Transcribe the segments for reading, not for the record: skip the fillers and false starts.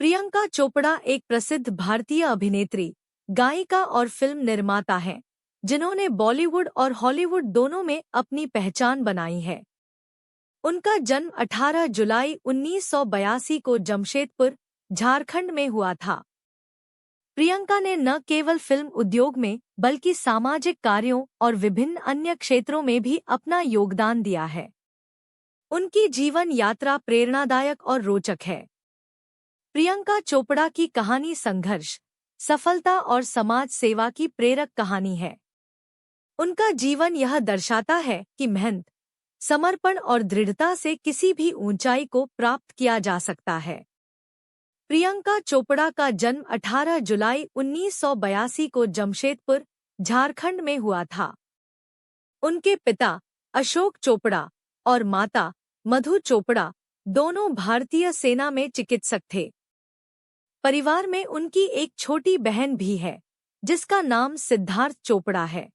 प्रियंका चोपड़ा एक प्रसिद्ध भारतीय अभिनेत्री, गायिका और फिल्म निर्माता हैं, जिन्होंने बॉलीवुड और हॉलीवुड दोनों में अपनी पहचान बनाई है। उनका जन्म 18 जुलाई 1982 को जमशेदपुर, झारखंड में हुआ था। प्रियंका ने न केवल फिल्म उद्योग में बल्कि सामाजिक कार्यों और विभिन्न अन्य क्षेत्रों में भी अपना योगदान दिया है। उनकी जीवन यात्रा प्रेरणादायक और रोचक है। प्रियंका चोपड़ा की कहानी संघर्ष, सफलता और समाज सेवा की प्रेरक कहानी है। उनका जीवन यह दर्शाता है कि मेहनत, समर्पण और दृढ़ता से किसी भी ऊंचाई को प्राप्त किया जा सकता है। प्रियंका चोपड़ा का जन्म 18 जुलाई 1982 को जमशेदपुर, झारखंड में हुआ था। उनके पिता अशोक चोपड़ा और माता मधु चोपड़ा दोनों भारतीय सेना में चिकित्सक थे। परिवार में उनकी एक छोटी बहन भी है, जिसका नाम सिद्धार्थ चोपड़ा है।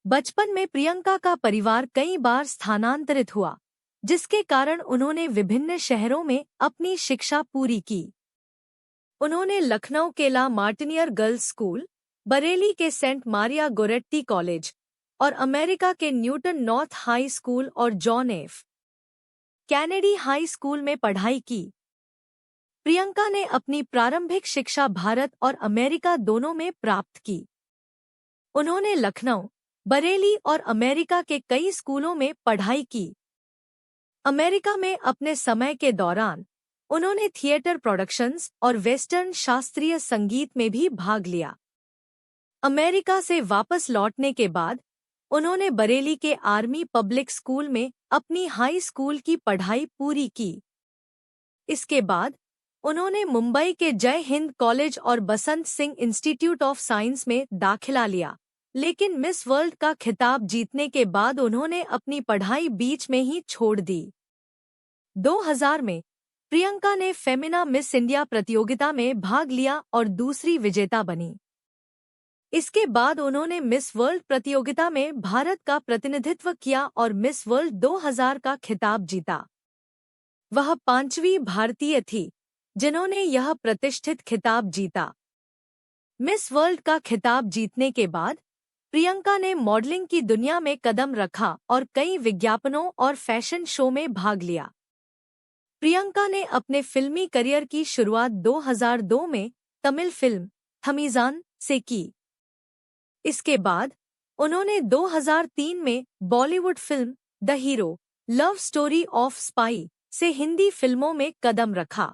बचपन में प्रियंका का परिवार कई बार स्थानांतरित हुआ, जिसके कारण उन्होंने विभिन्न शहरों में अपनी शिक्षा पूरी की। उन्होंने लखनऊ के ला मार्टिनियर गर्ल्स स्कूल, बरेली के सेंट मारिया गोरेट्टी कॉलेज और अमेरिका के न्यूटन नॉर्थ हाई स्कूल और John F Kennedy high school में पढ़ाई की। प्रियंका ने अपनी प्रारंभिक शिक्षा भारत और अमेरिका दोनों में प्राप्त की। उन्होंने लखनऊ, बरेली और अमेरिका के कई स्कूलों में पढ़ाई की। अमेरिका में अपने समय के दौरान उन्होंने थिएटर प्रोडक्शंस और वेस्टर्न शास्त्रीय संगीत में भी भाग लिया। अमेरिका से वापस लौटने के बाद उन्होंने बरेली के आर्मी पब्लिक स्कूल में अपनी हाई स्कूल की पढ़ाई पूरी की। इसके बाद उन्होंने मुंबई के जय हिंद कॉलेज और बसंत सिंह इंस्टीट्यूट ऑफ साइंस में दाखिला लिया, लेकिन मिस वर्ल्ड का खिताब जीतने के बाद उन्होंने अपनी पढ़ाई बीच में ही छोड़ दी। 2000 में प्रियंका ने फेमिना मिस इंडिया प्रतियोगिता में भाग लिया और दूसरी विजेता बनी। इसके बाद उन्होंने मिस वर्ल्ड प्रतियोगिता में भारत का प्रतिनिधित्व किया और मिस वर्ल्ड 2000 का खिताब जीता। वह 5वीं भारतीय थी जिन्होंने यह प्रतिष्ठित खिताब जीता। मिस वर्ल्ड का खिताब जीतने के बाद प्रियंका ने मॉडलिंग की दुनिया में कदम रखा और कई विज्ञापनों और फैशन शो में भाग लिया। प्रियंका ने अपने फिल्मी करियर की शुरुआत 2002 में तमिल फिल्म थमीजान से की। इसके बाद उन्होंने 2003 में Bollywood film the hero love story of spy से हिंदी फिल्मों में कदम रखा।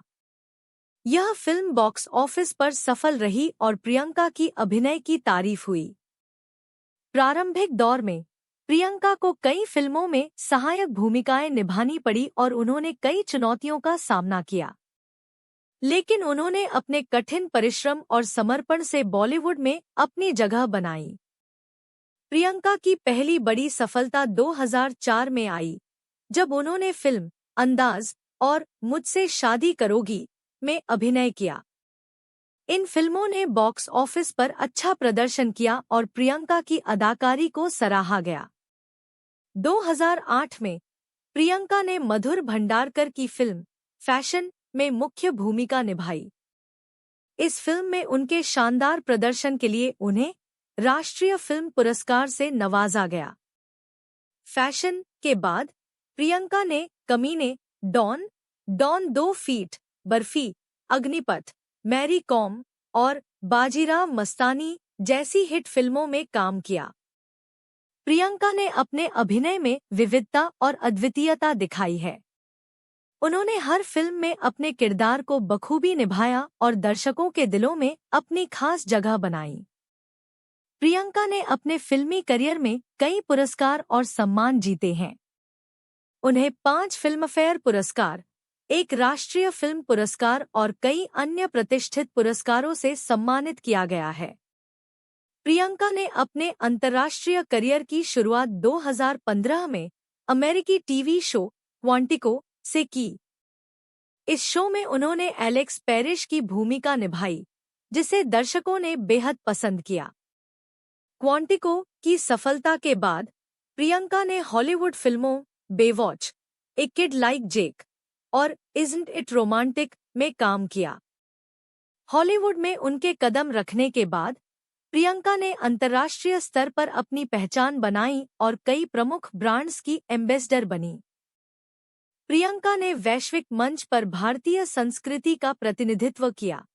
यह फिल्म बॉक्स ऑफिस पर सफल रही और प्रियंका की अभिनय की तारीफ हुई। प्रारंभिक दौर में प्रियंका को कई फिल्मों में सहायक भूमिकाएं निभानी पड़ी और उन्होंने कई चुनौतियों का सामना किया, लेकिन उन्होंने अपने कठिन परिश्रम और समर्पण से बॉलीवुड में अपनी जगह बनाई। प्रियंका की पहली बड़ी सफलता 2004 में आई, जब उन्होंने फिल्म अंदाज और मुझसे शादी करोगी में अभिनय किया। इन फिल्मों ने बॉक्स ऑफिस पर अच्छा प्रदर्शन किया और प्रियंका की अदाकारी को सराहा गया। 2008 में प्रियंका ने मधुर भंडारकर की फिल्म फैशन में मुख्य भूमिका निभाई। इस फिल्म में उनके शानदार प्रदर्शन के लिए उन्हें राष्ट्रीय फिल्म पुरस्कार से नवाजा गया। फैशन के बाद प्रियंका ने कमीने, डॉन, 2 फीट, बर्फी, अग्निपथ, मैरी कॉम और बाजीराव मस्तानी जैसी हिट फिल्मों में काम किया। प्रियंका ने अपने अभिनय में विविधता और अद्वितीयता दिखाई है। उन्होंने हर फिल्म में अपने किरदार को बखूबी निभाया और दर्शकों के दिलों में अपनी खास जगह बनाई। प्रियंका ने अपने फिल्मी करियर में कई पुरस्कार और सम्मान जीते हैं। उन्हें 5 फिल्मफेयर पुरस्कार, 1 राष्ट्रीय फिल्म पुरस्कार और कई अन्य प्रतिष्ठित पुरस्कारों से सम्मानित किया गया है। प्रियंका ने अपने अंतर्राष्ट्रीय करियर की शुरुआत 2015 में अमेरिकी टीवी शो क्वांटिको से की। इस शो में उन्होंने एलेक्स पैरिश की भूमिका निभाई, जिसे दर्शकों ने बेहद पसंद किया। क्वांटिको की सफलता के बाद प्रियंका ने हॉलीवुड फिल्मों बेवॉच, ए किड लाइक जेक और इज़न्ट इट रोमांटिक में काम किया। हॉलीवुड में उनके कदम रखने के बाद प्रियंका ने अंतर्राष्ट्रीय स्तर पर अपनी पहचान बनाई और कई प्रमुख ब्रांड्स की एम्बेसडर बनी। प्रियंका ने वैश्विक मंच पर भारतीय संस्कृति का प्रतिनिधित्व किया।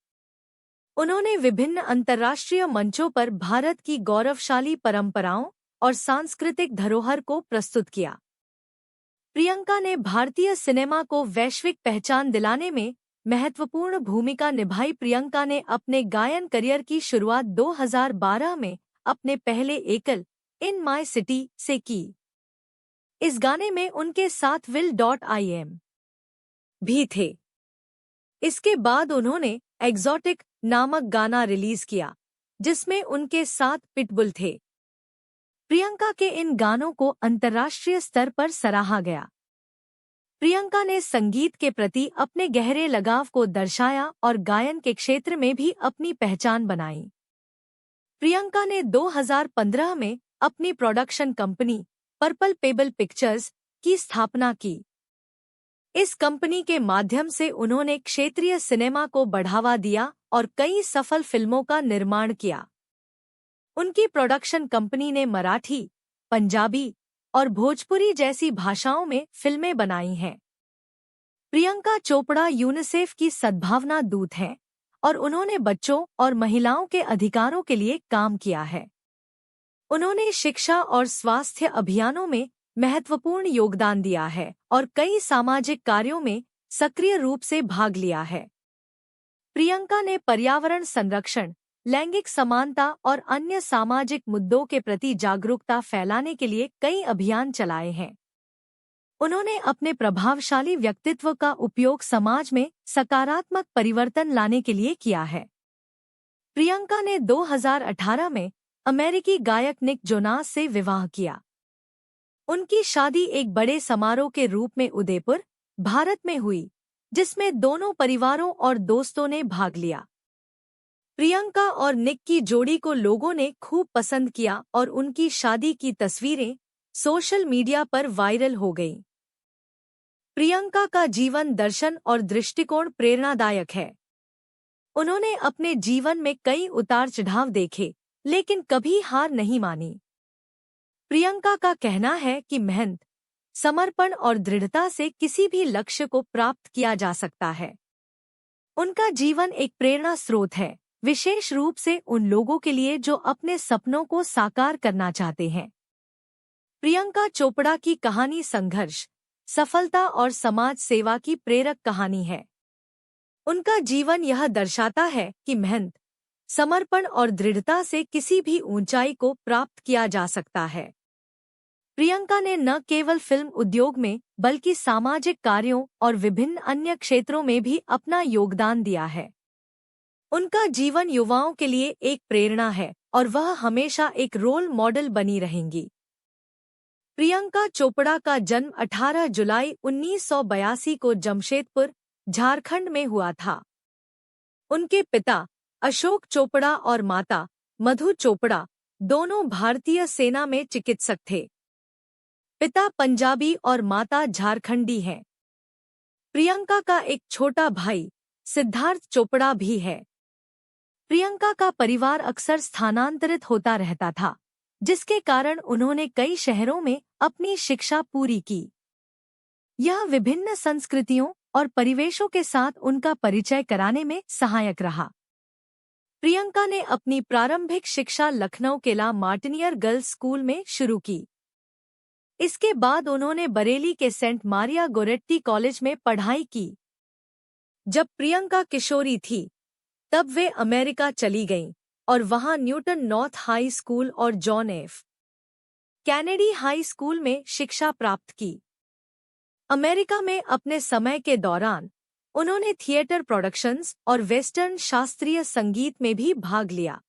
उन्होंने विभिन्न अंतर्राष्ट्रीय मंचों पर भारत की गौरवशाली परंपराओं और सांस्कृतिक धरोहर को प्रस्तुत किया। प्रियंका ने भारतीय सिनेमा को वैश्विक पहचान दिलाने में महत्वपूर्ण भूमिका निभाई। प्रियंका ने अपने गायन करियर की शुरुआत 2012 में अपने पहले एकल इन माय सिटी से की। इस गाने में उनके साथ will.i.am भी थे। इसके बाद उन्होंने एक्सोटिक नामक गाना रिलीज किया, जिसमें उनके साथ पिटबुल थे। प्रियंका के इन गानों को अंतर्राष्ट्रीय स्तर पर सराहा गया। प्रियंका ने संगीत के प्रति अपने गहरे लगाव को दर्शाया और गायन के क्षेत्र में भी अपनी पहचान बनाई। प्रियंका ने 2015 में अपनी production company purple payable pictures की स्थापना की। इस कंपनी के माध्यम से उन्होंने क्षेत्रीय सिनेमा को बढ़ावा दिया और कई सफल फिल्मों का निर्माण किया। उनकी प्रोडक्शन कंपनी ने मराठी, पंजाबी और भोजपुरी जैसी भाषाओं में फिल्में बनाई हैं। प्रियंका चोपड़ा यूनिसेफ की सद्भावना दूत हैं और उन्होंने बच्चों और महिलाओं के अधिकारों के लिए काम किया है। उन्होंने शिक्षा और स्वास्थ्य अभियानों में महत्वपूर्ण योगदान दिया है और कई सामाजिक कार्यों में सक्रिय रूप से भाग लिया है। प्रियंका ने पर्यावरण संरक्षण, लैंगिक समानता और अन्य सामाजिक मुद्दों के प्रति जागरूकता फैलाने के लिए कई अभियान चलाए हैं। उन्होंने अपने प्रभावशाली व्यक्तित्व का उपयोग समाज में सकारात्मक परिवर्तन लाने के लिए किया है। प्रियंका ने 2018 में अमेरिकी गायक निक जोनास से विवाह किया। उनकी शादी एक बड़े समारोह के रूप में उदयपुर, भारत में हुई, जिसमें दोनों परिवारों और दोस्तों ने भाग लिया। प्रियंका और निक की जोड़ी को लोगों ने खूब पसंद किया और उनकी शादी की तस्वीरें सोशल मीडिया पर वायरल हो गईं। प्रियंका का जीवन दर्शन और दृष्टिकोण प्रेरणादायक है। उन्होंने अपने जीवन में कई उतार चढ़ाव देखे, लेकिन कभी हार नहीं मानी। प्रियंका का कहना है कि मेहनत, समर्पण और दृढ़ता से किसी भी लक्ष्य को प्राप्त किया जा सकता है। उनका जीवन एक प्रेरणा स्रोत है, विशेष रूप से उन लोगों के लिए जो अपने सपनों को साकार करना चाहते हैं। प्रियंका चोपड़ा की कहानी संघर्ष, सफलता और समाज सेवा की प्रेरक कहानी है। उनका जीवन यह दर्शाता है कि मेहनत, समर्पण और दृढ़ता से किसी भी ऊंचाई को प्राप्त किया जा सकता है। प्रियंका ने न केवल फिल्म उद्योग में बल्कि सामाजिक कार्यों और विभिन्न अन्य क्षेत्रों में भी अपना योगदान दिया है। उनका जीवन युवाओं के लिए एक प्रेरणा है और वह हमेशा एक रोल मॉडल बनी रहेंगी। प्रियंका चोपड़ा का जन्म 18 जुलाई 1982 को जमशेदपुर, झारखंड में हुआ था। उनके पिता अशोक चोपड़ा और माता मधु चोपड़ा दोनों भारतीय सेना में चिकित्सक थे। पिता पंजाबी और माता झारखंडी हैं। प्रियंका का एक छोटा भाई सिद्धार्थ चोपड़ा भी है। प्रियंका का परिवार अक्सर स्थानांतरित होता रहता था, जिसके कारण उन्होंने कई शहरों में अपनी शिक्षा पूरी की। यह विभिन्न संस्कृतियों और परिवेशों के साथ उनका परिचय कराने में सहायक रहा। प्रियंका ने अपनी प्रारंभिक शिक्षा लखनऊ के ला मार्टिनियर गर्ल्स स्कूल में शुरू की। इसके बाद उन्होंने बरेली के सेंट मारिया गोरेट्टी कॉलेज में पढ़ाई की। जब प्रियंका किशोरी थी, तब वे अमेरिका चली गईं और वहां न्यूटन नॉर्थ हाई स्कूल और John F Kennedy high school में शिक्षा प्राप्त की। अमेरिका में अपने समय के दौरान उन्होंने थिएटर प्रोडक्शंस और वेस्टर्न शास्त्रीय संगीत में भी भाग लिया।